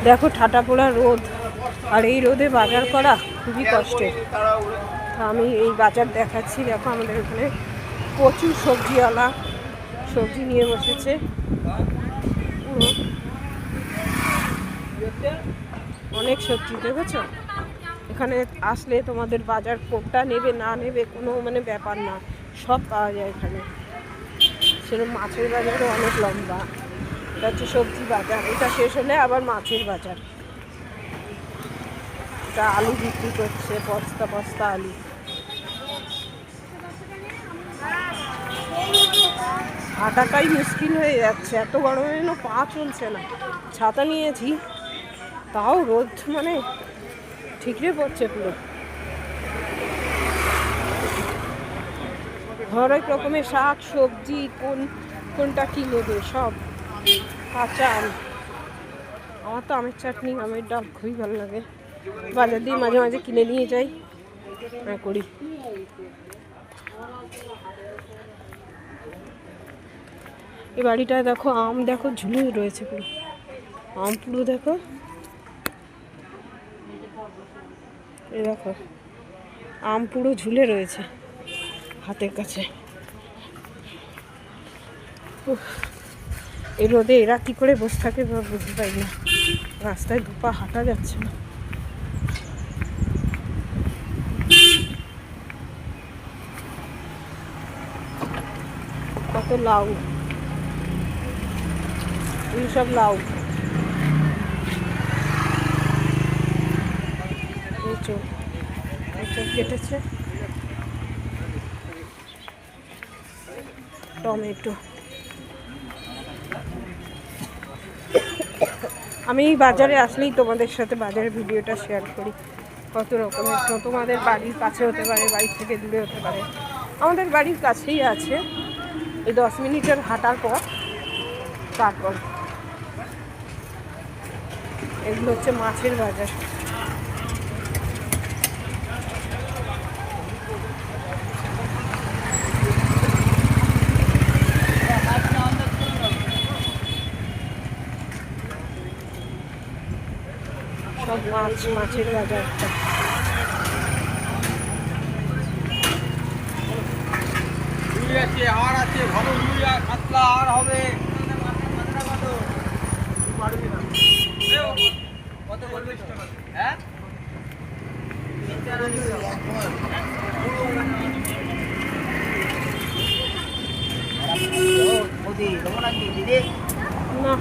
দেখো ঠাটা পোড়া রোদ, আর এই রোদে বাজার করা খুবই কষ্টের। আমি এই বাজার দেখাচ্ছি, দেখো আমাদের এখানে প্রচুর সবজিওয়ালা সবজি নিয়ে বসেছে। অনেক সবজি দেখেছো, এখানে আসলে তোমাদের বাজার কোনটা নেবে না নেবে কোনো মানে ব্যাপার না, সব পাওয়া যায় এখানে। সেরকম মাছের বাজারও অনেক লম্বা। এটা হচ্ছে সবজি বাজার, এটা শেষ হলে আবার মাছের বাজার। এটা আলু বিক্রি করছে, বস্তা বস্তা আলু। হাঁটাটাই মুশকিল হয়ে যাচ্ছে, এত গরমে যেন পা চলছে না। ছাতা নিয়েছি, তাও রোদ মানে ঠিকরে পড়ছে পুরো। হরেক রকমের শাক সবজি, কোনটা কি নেবে সব। কাঁচা আম, আমার তো আমের চাটনি আমের ডাল খুবই ভালো লাগে। বাজার দিয়ে মাঝে মাঝে কিনে নিয়ে যাই করি। এই বাড়িটায় দেখো আম, দেখো ঝুলে রয়েছে পুরো আম, পুরো দেখো। এই দেখো আম পুরো ঝুলে রয়েছে হাতের কাছে। এই রোদে এরা কি করে বসে থাকে বুঝতে পারি না, রাস্তায় দুপা হাঁটা যাচ্ছে না। কত লাউ, এইসব লাউ কেটেছে। টমেটো, আমি বাজারে আসলেই তোমাদের সাথে বাজারের ভিডিওটা শেয়ার করি। কত রকমের, তোমাদের বাড়ির কাছে হতে পারে, বাড়ির থেকে দূরে হতে পারে। আমাদের বাড়ির কাছেই আছে, এই 10 মিনিটের হাঁটার পর। তারপর এগুলো হচ্ছে মাছের বাজার। সব মাছের বাজারটা। আর আছে ভালো রুই আর কাতলা আর হবে কত বলবে? হ্যাঁ না